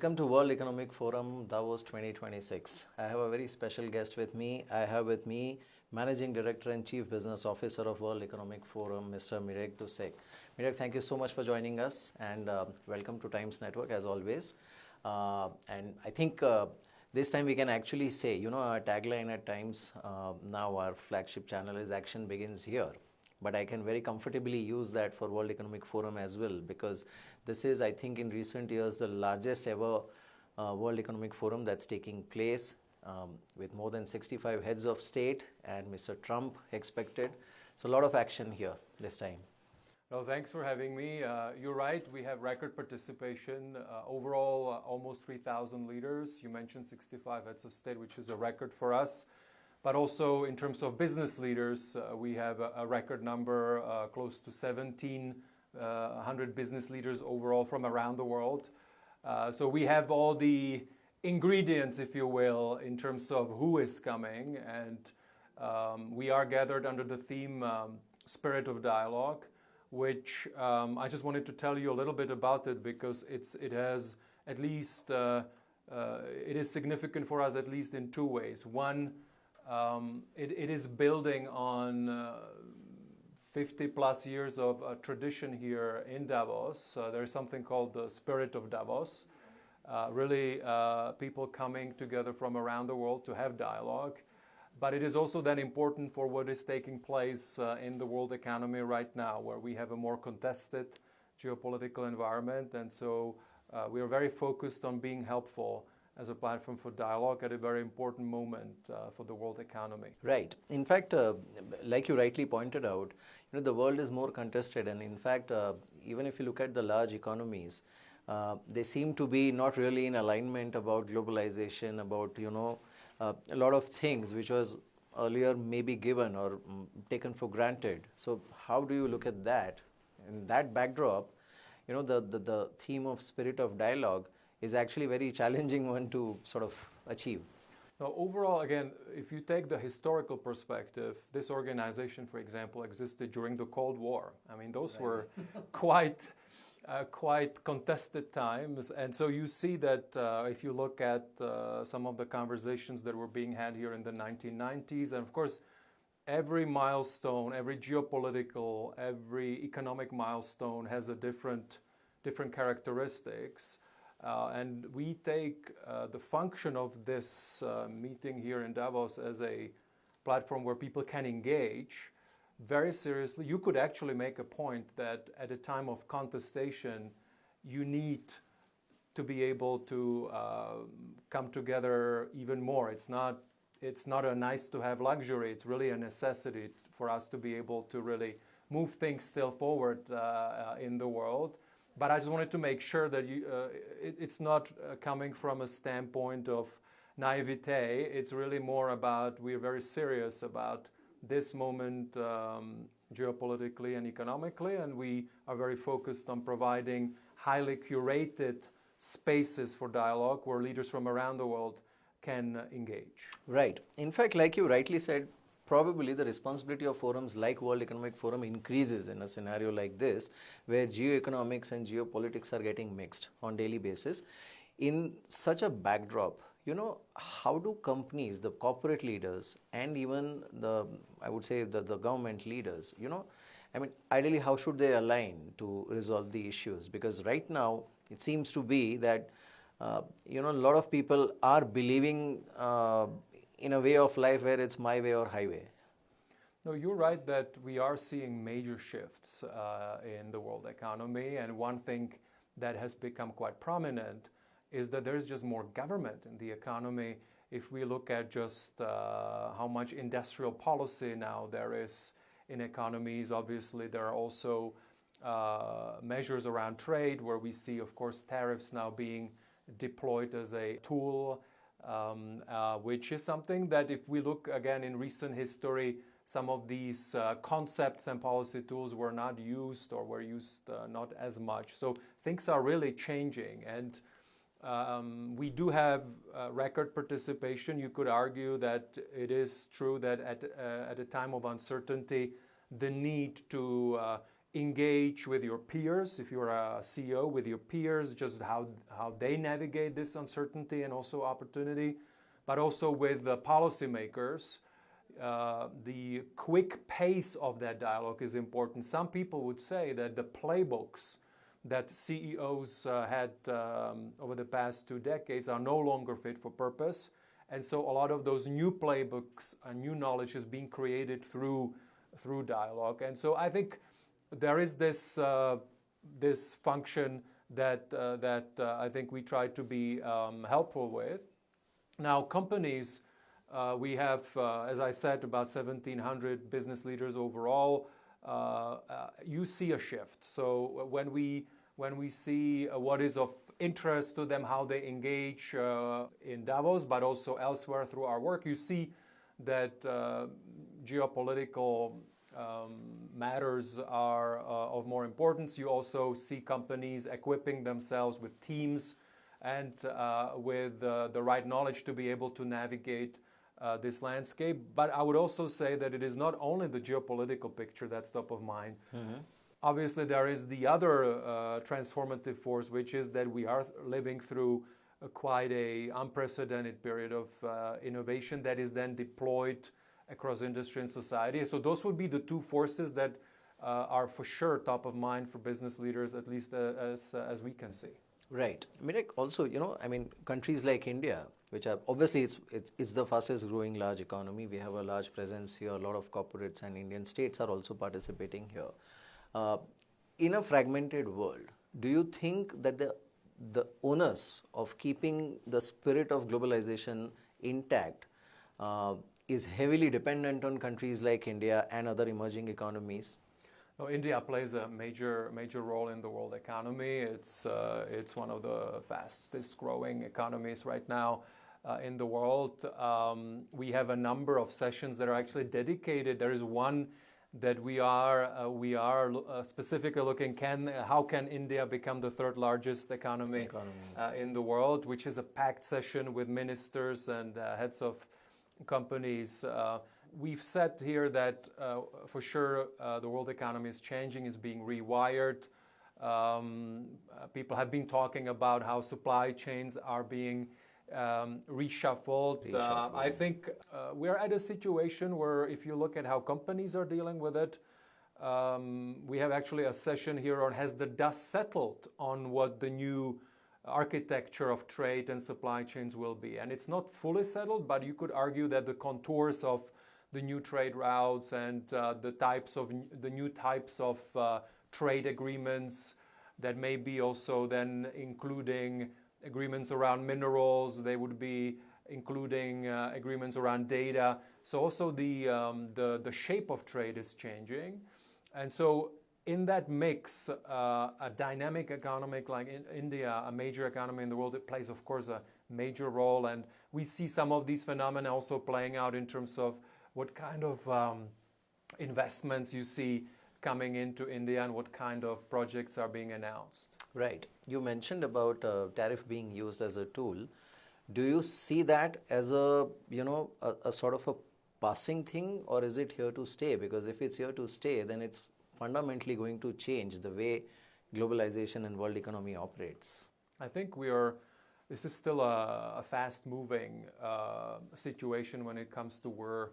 Welcome to World Economic Forum Davos 2026. I have a very special guest with me. I have with me Managing Director and Chief Business Officer of World Economic Forum, Mr. Mirek Dusek. Mirek, thank you so much for joining us, and welcome to Times Network as always. And I think this time we can actually say, our tagline at Times, now our flagship channel is Action Begins Here. But I can very comfortably use that for World Economic Forum as well, because this is, I think, in recent years, the largest ever World Economic Forum that's taking place, with more than 65 heads of state and Mr. Trump expected. So a lot of action here this time. Well, thanks for having me. You're right, we have record participation. Overall, almost 3,000 leaders. You mentioned 65 heads of state, which is a record for us. But also in terms of business leaders, we have a record number, close to 1,700 business leaders overall from around the world. So we have all the ingredients, if you will, in terms of who is coming. And we are gathered under the theme Spirit of Dialogue, which I just wanted to tell you a little bit about it, because it has at least, it is significant for us at least in two ways. One, it is building on 50 plus years of tradition here in Davos. There is something called the Spirit of Davos. Really people coming together from around the world to have dialogue. But it is also then important for what is taking place in the world economy right now, where we have a more contested geopolitical environment. And so we are very focused on being helpful as a platform for dialogue at a very important moment for the world economy. Right. In fact, like you rightly pointed out, the world is more contested, and in fact, even if you look at the large economies, they seem to be not really in alignment about globalization, about a lot of things which was earlier maybe given or taken for granted. So how do you look at that? In that backdrop, the theme of Spirit of Dialogue is actually a very challenging one to sort of achieve. Now, overall, again, if you take the historical perspective, this organization, for example, existed during the Cold War. I mean, those were quite contested times. And so you see that if you look at some of the conversations that were being had here in the 1990s, and of course, every milestone, every geopolitical, every economic milestone has a different characteristics. And we take the function of this meeting here in Davos as a platform where people can engage very seriously. You could actually make a point that at a time of contestation, you need to be able to come together even more. It's not a nice to have luxury. It's really a necessity for us to be able to really move things still forward in the world. But I just wanted to make sure that it's not coming from a standpoint of naivete. It's really more about, we're very serious about this moment geopolitically and economically, and we are very focused on providing highly curated spaces for dialogue where leaders from around the world can engage. Right. In fact, like you rightly said, probably the responsibility of forums like World Economic Forum increases in a scenario like this, where geoeconomics and geopolitics are getting mixed on daily basis. In such a backdrop, how do companies, the corporate leaders, and even the government leaders, ideally, how should they align to resolve the issues? Because right now, it seems to be that, a lot of people are believing in a way of life where it's my way or highway. No, you're right that we are seeing major shifts in the world economy. And one thing that has become quite prominent is that there's just more government in the economy. If we look at just how much industrial policy now there is in economies, obviously there are also measures around trade where we see, of course, tariffs now being deployed as a tool, which is something that if we look again in recent history, some of these concepts and policy tools were not used or were used not as much. So things are really changing. And we do have record participation. You could argue that it is true that at a time of uncertainty, the need to engage with your peers, if you're a CEO, with your peers, just how they navigate this uncertainty and also opportunity, but also with the policymakers. The quick pace of that dialogue is important. Some people would say that the playbooks that CEOs had over the past 2 decades are no longer fit for purpose. And so a lot of those new playbooks and new knowledge is being created through dialogue. And so I think there is this function that I think we try to be helpful with. Now, companies, we have, as I said, about 1,700 business leaders overall. You see a shift. So when we see what is of interest to them, how they engage in Davos, but also elsewhere through our work, you see that geopolitical matters are of more importance. You also see companies equipping themselves with teams and with the right knowledge to be able to navigate this landscape. But I would also say that it is not only the geopolitical picture that's top of mind. Mm-hmm. Obviously, there is the other transformative force, which is that we are living through quite an unprecedented period of innovation that is then deployed across industry and society. So those would be the two forces that are for sure top of mind for business leaders, at least as we can see. Right. Mirek, also, countries like India, which are obviously it's the fastest growing large economy. We have a large presence here. A lot of corporates and Indian states are also participating here. In a fragmented world, do you think that the onus of keeping the spirit of globalization intact is heavily dependent on countries like India and other emerging economies? No, India plays a major role in the world economy. It's one of the fastest growing economies right now in the world. We have a number of sessions that are actually dedicated. There is one that we are specifically looking how can India become the third largest economy in the world, which is a packed session with ministers and heads of companies. We've said here that for sure the world economy is changing, is being rewired. People have been talking about how supply chains are being reshuffled. I think we're at a situation where if you look at how companies are dealing with it, we have actually a session here on has the dust settled on what the new architecture of trade and supply chains will be. And it's not fully settled, but you could argue that the contours of the new trade routes and the new types of trade agreements that may be also then including agreements around minerals, they would be including agreements around data. So also the shape of trade is changing. And so in that mix, a dynamic economy like in India, a major economy in the world, it plays, of course, a major role. And we see some of these phenomena also playing out in terms of what kind of investments you see coming into India and what kind of projects are being announced. Right. You mentioned about tariff being used as a tool. Do you see that as a sort of a passing thing, or is it here to stay? Because if it's here to stay, then it's fundamentally going to change the way globalization and world economy operates. I think this is still a fast-moving situation when it comes to where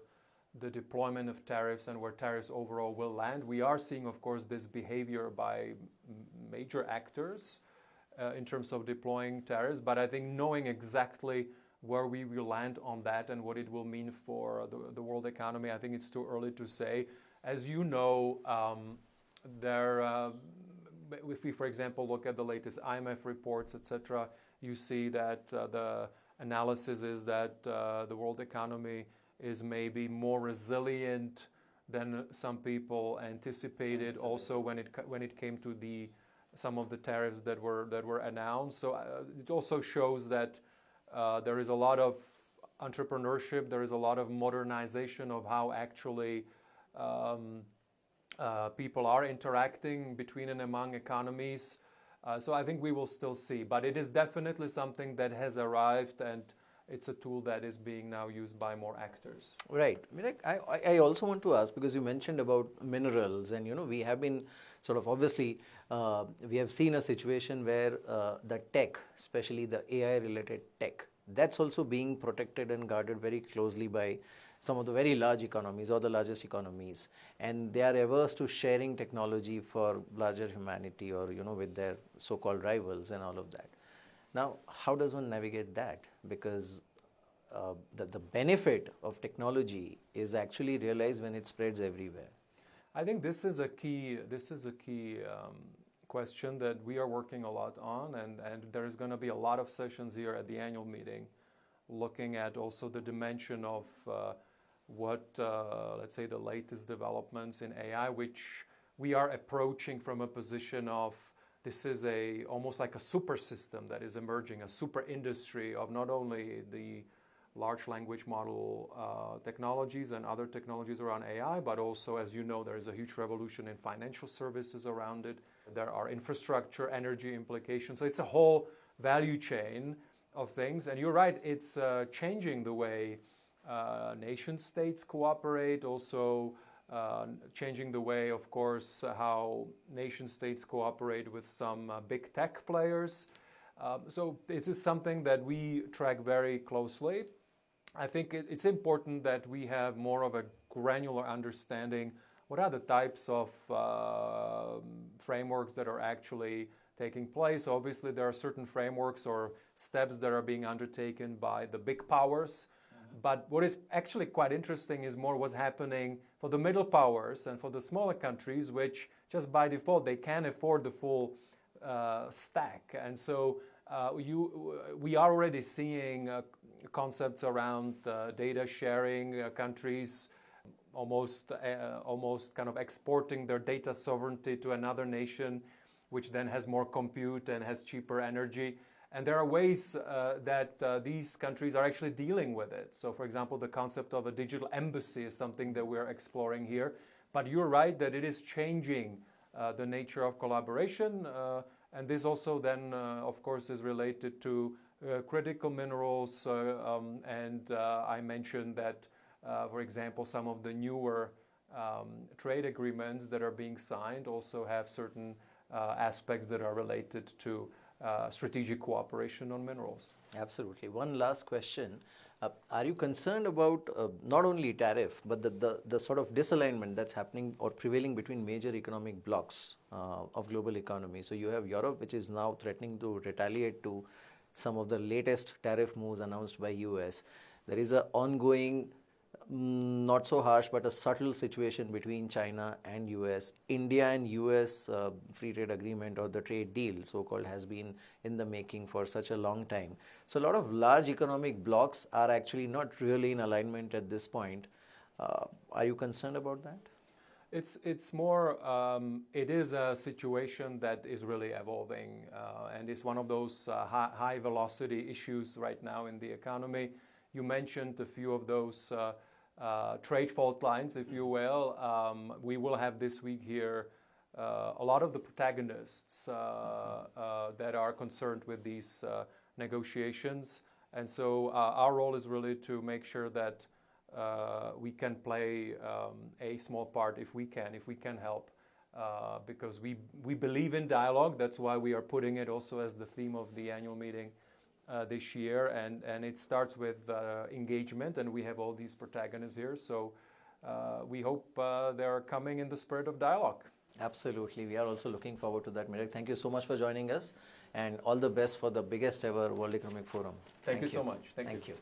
the deployment of tariffs and where tariffs overall will land. We are seeing, of course, this behavior by major actors in terms of deploying tariffs, but I think knowing exactly where we will land on that and what it will mean for the world economy, I think it's too early to say. As you know, if we, for example, look at the latest IMF reports, etc., you see that the analysis is that the world economy is maybe more resilient than some people anticipated. Also, when it came to some of the tariffs that were announced, so it also shows that there is a lot of entrepreneurship, there is a lot of modernization of how actually people are interacting between and among economies. So I think we will still see, but it is definitely something that has arrived and it's a tool that is being now used by more actors. Right. Mirek, I also want to ask, because you mentioned about minerals, and we have been sort of obviously we have seen a situation where the tech, especially the AI related tech, that's also being protected and guarded very closely by some of the very large economies or the largest economies, and they are averse to sharing technology for larger humanity or with their so-called rivals and all of that. Now, how does one navigate that? Because the benefit of technology is actually realized when it spreads everywhere. I think this is a key question that we are working a lot on, and there's going to be a lot of sessions here at the annual meeting looking at also the dimension of what, let's say, the latest developments in AI, which we are approaching from a position of this is almost like a super system that is emerging, a super industry of not only the large language model technologies and other technologies around AI, but also, as you know, there is a huge revolution in financial services around it. There are infrastructure, energy implications. So it's a whole value chain of things. And you're right, it's changing the way nation states cooperate, also changing the way, of course, how nation states cooperate with some big tech players. So it is something that we track very closely. I think it's important that we have more of a granular understanding. What are the types of frameworks that are actually taking place? Obviously, there are certain frameworks or steps that are being undertaken by the big powers. But what is actually quite interesting is more what's happening for the middle powers and for the smaller countries, which just by default, they can't afford the full stack. And so we are already seeing concepts around data sharing, countries almost kind of exporting their data sovereignty to another nation, which then has more compute and has cheaper energy. And there are ways that these countries are actually dealing with it. So, for example, the concept of a digital embassy is something that we're exploring here. But you're right that it is changing the nature of collaboration. And this also then, of course, is related to critical minerals. And I mentioned that, for example, some of the newer trade agreements that are being signed also have certain aspects that are related to strategic cooperation on minerals. Absolutely. One last question. Are you concerned about not only tariff, but the sort of disalignment that's happening or prevailing between major economic blocs of global economy? So you have Europe, which is now threatening to retaliate to some of the latest tariff moves announced by US. There is an ongoing, not so harsh, but a subtle situation between China and US. India and US free trade agreement, or the trade deal, so-called, has been in the making for such a long time. So a lot of large economic blocs are actually not really in alignment at this point. Are you concerned about that? It's more, it is a situation that is really evolving and is one of those high velocity issues right now in the economy. You mentioned a few of those trade fault lines, if you will. We will have this week here a lot of the protagonists that are concerned with these negotiations. And so our role is really to make sure that we can play a small part if we can help, because we believe in dialogue. That's why we are putting it also as the theme of the annual meeting this year, and it starts with engagement, and we have all these protagonists here. So we hope they are coming in the spirit of dialogue. Absolutely. We are also looking forward to that, Mirek. Thank you so much for joining us, and all the best for the biggest ever World Economic Forum. Thank you so much. Thank you.